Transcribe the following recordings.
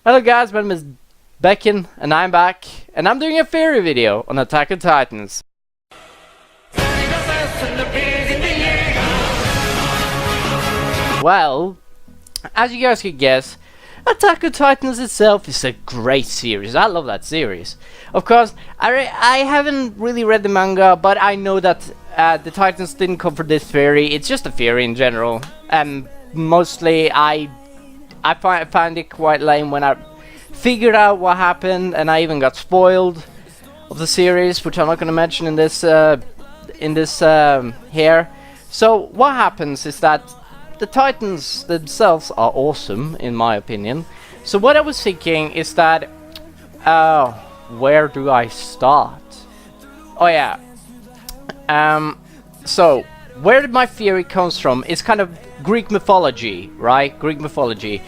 Hello guys, my name is Bekken and I'm back and I'm doing a theory video on Attack on Titans. Well, as you guys could guess, Attack on Titans itself is a great series. I love that series. Of course, I haven't really read the manga, but I know that the Titans didn't come from this theory. It's just a theory in general, and mostly I find it quite lame when I figured out what happened, and I even got spoiled of the series, which I'm not going to mention in this here. So what happens is that the Titans themselves are awesome, in my opinion. So what I was thinking is that, where do I start? Oh yeah. So where did my theory comes from? It's kind of Greek mythology, right? Greek mythology.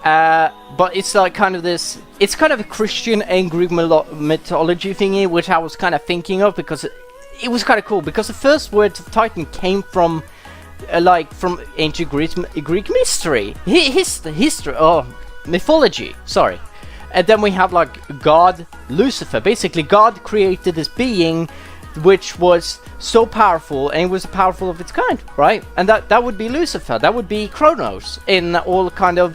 But it's like kind of this. It's kind of a Christian and Greek mythology thingy, which I was kind of thinking of because it was kind of cool. Because the first word Titan came from. Like from ancient Greek mystery, mythology. Sorry, and then we have like God, Lucifer. Basically, God created this being, which was so powerful, and it was powerful of its kind, right? And that would be Lucifer. That would be Kronos in all kind of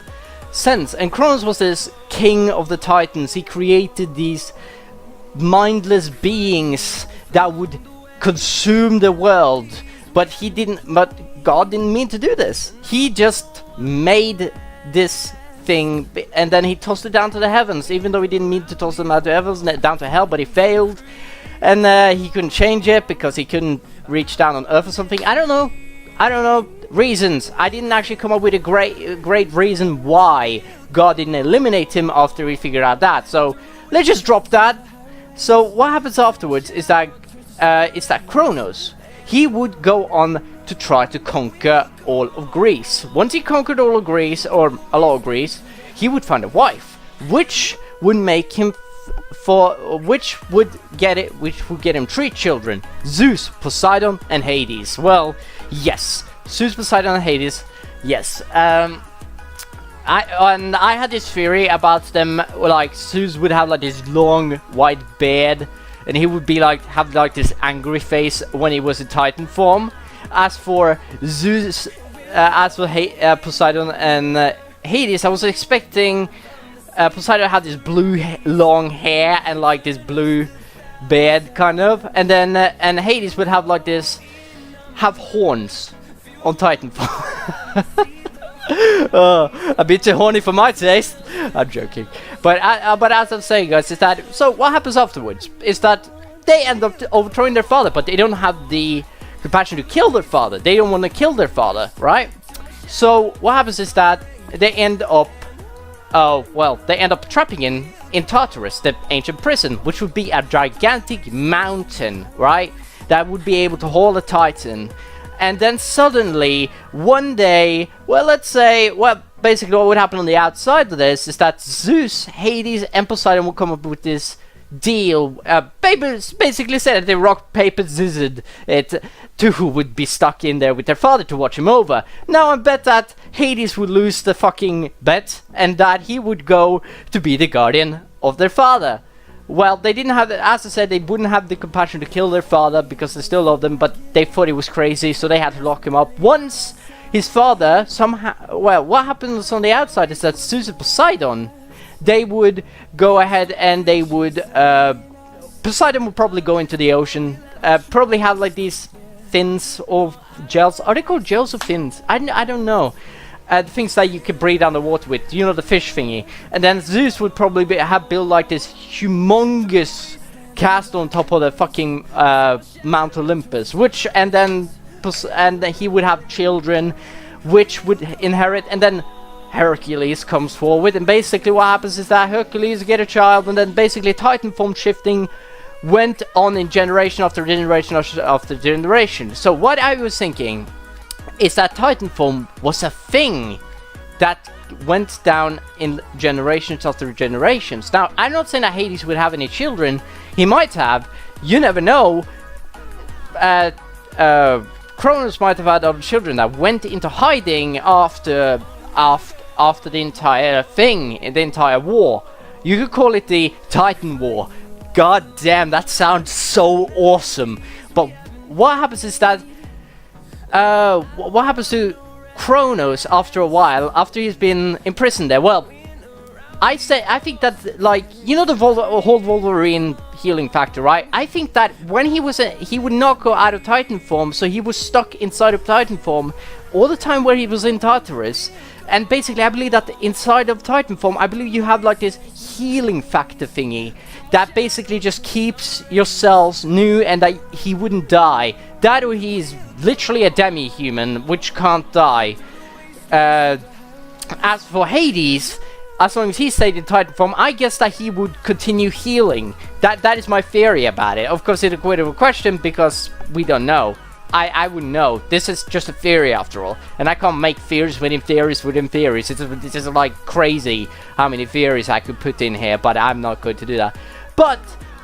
sense. And Kronos was this king of the Titans. He created these mindless beings that would consume the world. But God didn't mean to do this. He just made this thing, and then he tossed it down to the heavens, even though he didn't mean to toss them out to heavens, down to hell, but he failed. And he couldn't change it because he couldn't reach down on Earth or something. I don't know reasons. I didn't actually come up with a great reason why God didn't eliminate him after he figured out that. So let's just drop that. So what happens afterwards is that Kronos, he would go on to try to conquer all of Greece. Once he conquered all of Greece, or a lot of Greece, he would find a wife, which would make him which would get him 3 children: Zeus, Poseidon, and Hades. Well, yes, Zeus, Poseidon, and Hades. Yes. I had this theory about them. Like Zeus would have like this long white beard, and he would be like have like this angry face when he was in Titan form. As for Zeus, Poseidon and Hades, I was expecting Poseidon had this blue long hair and like this blue beard kind of, and then and Hades would have like this, have horns on Titan form. A bit too horny for my taste. I'm joking, but as I'm saying, guys, is that so? What happens afterwards is that they end up overthrowing their father, but they don't have the compassion to kill their father. They don't want to kill their father, right? So what happens is that they end up, trapping in Tartarus, the ancient prison, which would be a gigantic mountain, right? That would be able to hold a Titan. And then suddenly, one day, basically what would happen on the outside of this is that Zeus, Hades, and Poseidon will come up with this deal. Basically said that they rock, paper, scissors it to who would be stuck in there with their father to watch him over. Now I bet that Hades would lose the fucking bet, and that he would go to be the guardian of their father. Well, they didn't have, as I said, they wouldn't have the compassion to kill their father because they still loved him, but they thought he was crazy, so they had to lock him up. Once his father somehow, what happens on the outside is that Zeus and Poseidon, they would go ahead and they would, Poseidon would probably go into the ocean, probably have like these fins or gels. Are they called gels or fins? I don't know. The things that you could breathe underwater with, you know, the fish thingy. And then Zeus would probably have built like this humongous castle on top of the fucking Mount Olympus, and then he would have children, which would inherit, and then Hercules comes forward, and basically what happens is that Hercules get a child, and then basically Titan form shifting went on in generation after generation after generation. So what I was thinking is that Titan form was a thing that went down in generations after generations. Now, I'm not saying that Hades would have any children. He might have. You never know. Kronos might have had other children that went into hiding after after the entire thing, the entire war. You could call it the Titan War. God damn, that sounds so awesome. But what happens is that what happens to Kronos after a while, after he's been imprisoned there? Well, I think that, like, you know, the whole Wolverine healing factor, right? I think that when he would not go out of Titan form, so he was stuck inside of Titan form all the time where he was in Tartarus. And basically, I believe that inside of Titan form, I believe you have like this healing factor thingy that basically just keeps your cells new and that he wouldn't die. That or he's literally a demi-human which can't die. As for Hades, as long as he stayed in Titan form, I guess that he would continue healing. That is my theory about it. Of course, it's a bit of a question because we don't know. I wouldn't know. This is just a theory after all. And I can't make theories within theories within theories. It's just like crazy how many theories I could put in here, but I'm not going to do that. But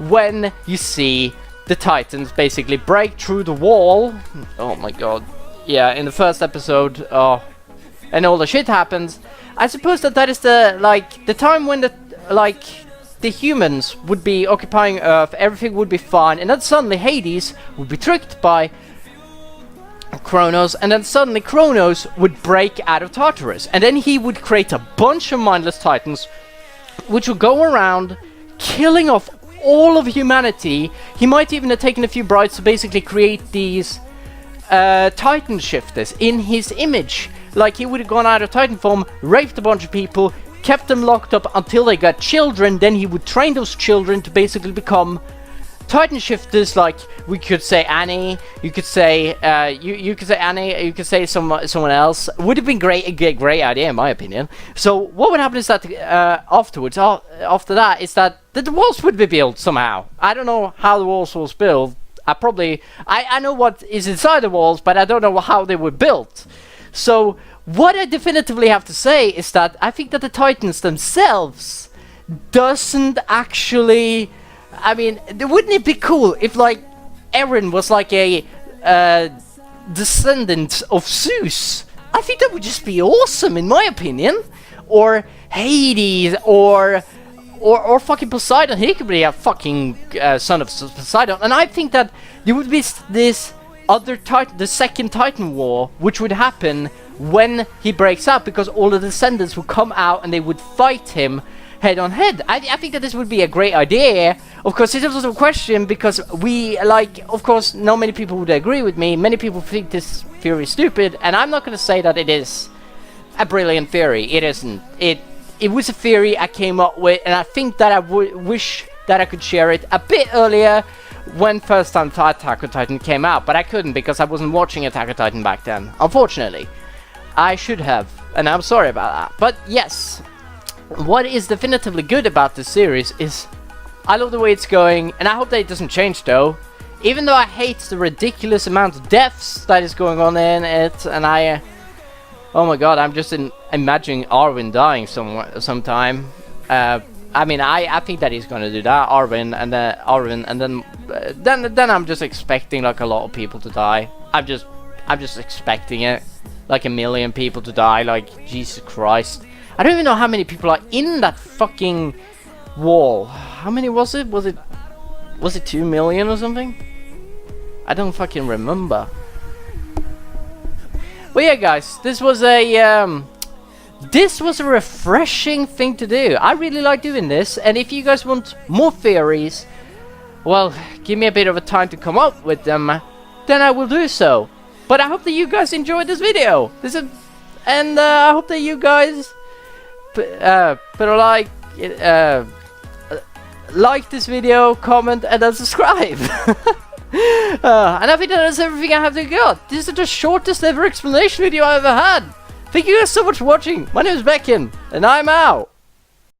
when you see the Titans basically break through the wall, oh my god, yeah, in the first episode, and all the shit happens, I suppose that is the time when the humans would be occupying Earth, everything would be fine, and then suddenly Hades would be tricked by Kronos, and then suddenly Kronos would break out of Tartarus, and then he would create a bunch of mindless Titans which would go around killing off all of humanity. He might even have taken a few brides to basically create these Titan shifters in his image. Like, he would have gone out of Titan form, raped a bunch of people, kept them locked up until they got children, then he would train those children to basically become Titan shifters. Like, we could say Annie, you could say you could say Annie, you could say someone else. Would have been a great idea in my opinion. So what would happen is that afterwards, after that, is that the walls would be built somehow. I don't know how the walls was built. I know what is inside the walls, but I don't know how they were built. So what I definitively have to say is that I think that the Titans themselves doesn't actually. I mean, wouldn't it be cool if, like, Eren was like a descendant of Zeus? I think that would just be awesome, in my opinion. Or Hades, or fucking Poseidon. He could be a fucking son of Poseidon. And I think that there would be this other Titan, the second Titan War, which would happen when he breaks out, because all the descendants would come out and they would fight him head on head. I think that this would be a great idea. Of course, it is also a question because of course, not many people would agree with me. Many people think this theory is stupid, and I'm not going to say that it is a brilliant theory. It isn't. It was a theory I came up with, and I think that I wish that I could share it a bit earlier when first time Attack on Titan came out, but I couldn't because I wasn't watching Attack on Titan back then. Unfortunately, I should have, and I'm sorry about that. But yes. What is definitively good about this series is I love the way it's going, and I hope that it doesn't change though. Even though I hate the ridiculous amount of deaths that is going on in it, and oh my god, I'm just imagining Arwen dying sometime. I mean, I think that he's gonna do that, Arwen, and then I'm just expecting like a lot of people to die. I'm just expecting it, like 1 million people to die. Like, Jesus Christ. I don't even know how many people are in that fucking wall. How many was it? Was it 2 million or something? I don't fucking remember. Well, yeah, guys, this was a refreshing thing to do. I really like doing this, and if you guys want more theories, well, give me a bit of a time to come up with them, then I will do so. But I hope that you guys enjoyed this video. I hope that you guys put a like this video, comment, and then subscribe. And I think that is everything I have to go. This is the shortest ever explanation video I ever had. Thank you guys so much for watching. My name is Bekken, and I'm out.